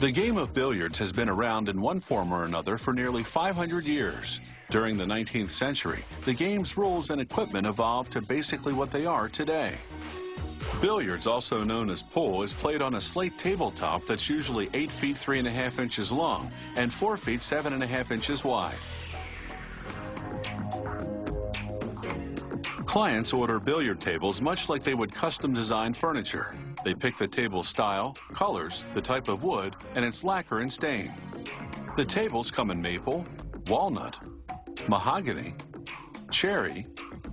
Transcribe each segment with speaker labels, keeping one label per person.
Speaker 1: The game of billiards has been around in one form or another for nearly 500 years. During the 19th century, the game's rules and equipment evolved to basically what they are today. Billiards, also known as pool, is played on a slate tabletop that's usually 8 feet 3.5 inches long and 4 feet 7.5 inches wide. Clients order billiard tables much like they would custom design furniture. They pick the table's style, colors, the type of wood, and its lacquer and stain. The tables come in maple, walnut, mahogany, cherry,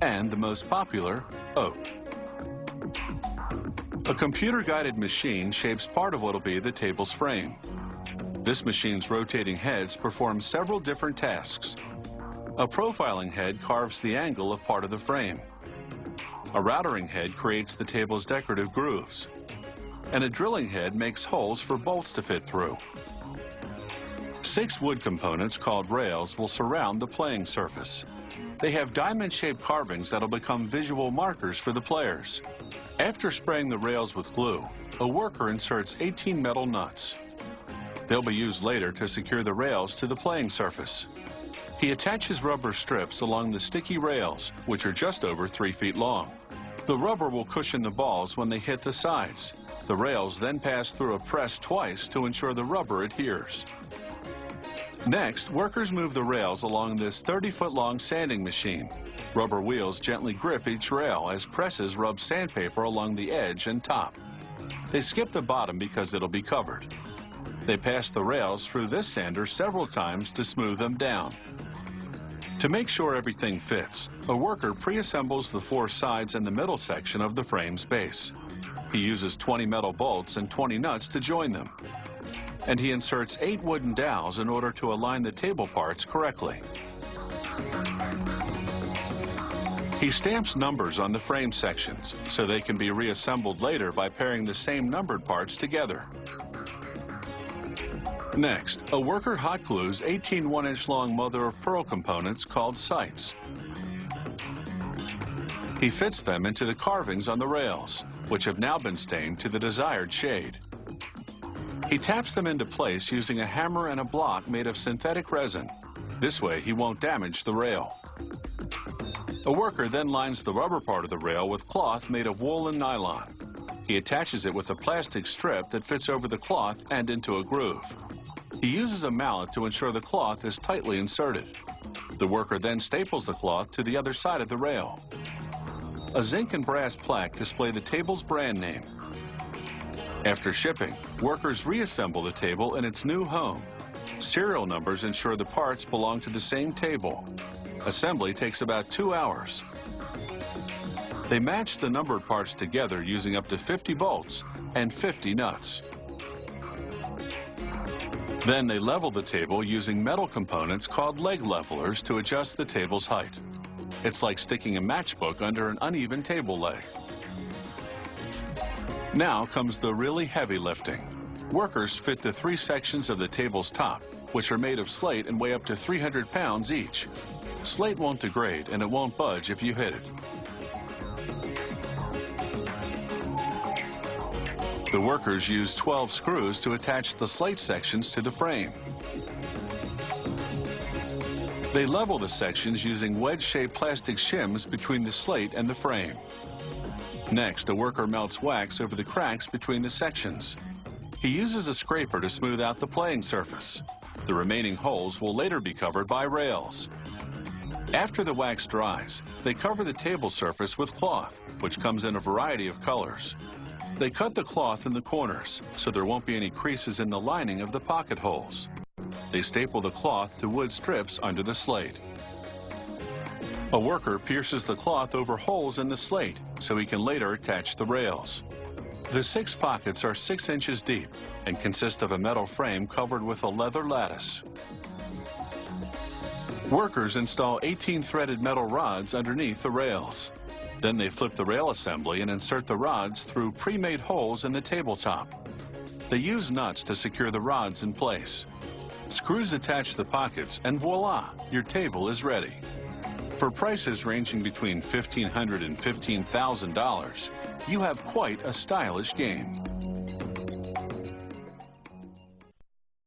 Speaker 1: and the most popular, oak. A computer-guided machine shapes part of what will be the table's frame. This machine's rotating heads perform several different tasks. A profiling head carves the angle of part of the frame. A routering head creates the table's decorative grooves. And a drilling head makes holes for bolts to fit through. 6 wood components called rails will surround the playing surface. They have diamond-shaped carvings that'll become visual markers for the players. After spraying the rails with glue, a worker inserts 18 metal nuts. They'll be used later to secure the rails to the playing surface. He attaches rubber strips along the sticky rails, which are just over 3 feet long. The rubber will cushion the balls when they hit the sides. The rails then pass through a press twice to ensure the rubber adheres. Next, workers move the rails along this 30-foot-long sanding machine. Rubber wheels gently grip each rail as presses rub sandpaper along the edge and top. They skip the bottom because it'll be covered. They pass the rails through this sander several times to smooth them down. To make sure everything fits, a worker pre-assembles the 4 sides and the middle section of the frame's base. He uses 20 metal bolts and 20 nuts to join them. And he inserts 8 wooden dowels in order to align the table parts correctly. He stamps numbers on the frame sections so they can be reassembled later by pairing the same numbered parts together. Next, a worker hot glues 18 1-inch long mother-of-pearl components called sights. He fits them into the carvings on the rails, which have now been stained to the desired shade. He taps them into place using a hammer and a block made of synthetic resin. This way, he won't damage the rail. A worker then lines the rubber part of the rail with cloth made of wool and nylon. He attaches it with a plastic strip that fits over the cloth and into a groove. He uses a mallet to ensure the cloth is tightly inserted. The worker then staples the cloth to the other side of the rail. A zinc and brass plaque display the table's brand name. After shipping, workers reassemble the table in its new home. Serial numbers ensure the parts belong to the same table. Assembly takes about 2 hours. They match the numbered parts together using up to 50 bolts and 50 nuts. Then they level the table using metal components called leg levelers to adjust the table's height. It's like sticking a matchbook under an uneven table leg. Now comes the really heavy lifting. Workers fit the 3 sections of the table's top, which are made of slate and weigh up to 300 pounds each. Slate won't degrade and it won't budge if you hit it. The workers use 12 screws to attach the slate sections to the frame. They level the sections using wedge-shaped plastic shims between the slate and the frame. Next, a worker melts wax over the cracks between the sections. He uses a scraper to smooth out the playing surface. The remaining holes will later be covered by rails. After the wax dries, they cover the table surface with cloth, which comes in a variety of colors. They cut the cloth in the corners, so there won't be any creases in the lining of the pocket holes. They staple the cloth to wood strips under the slate. A worker pierces the cloth over holes in the slate, so he can later attach the rails. The 6 pockets are 6 inches deep and consist of a metal frame covered with a leather lattice. Workers install 18 threaded metal rods underneath the rails. Then they flip the rail assembly and insert the rods through pre-made holes in the tabletop. They use nuts to secure the rods in place. Screws attach the pockets and voila, your table is ready. For prices ranging between $1,500 and $15,000, you have quite a stylish game.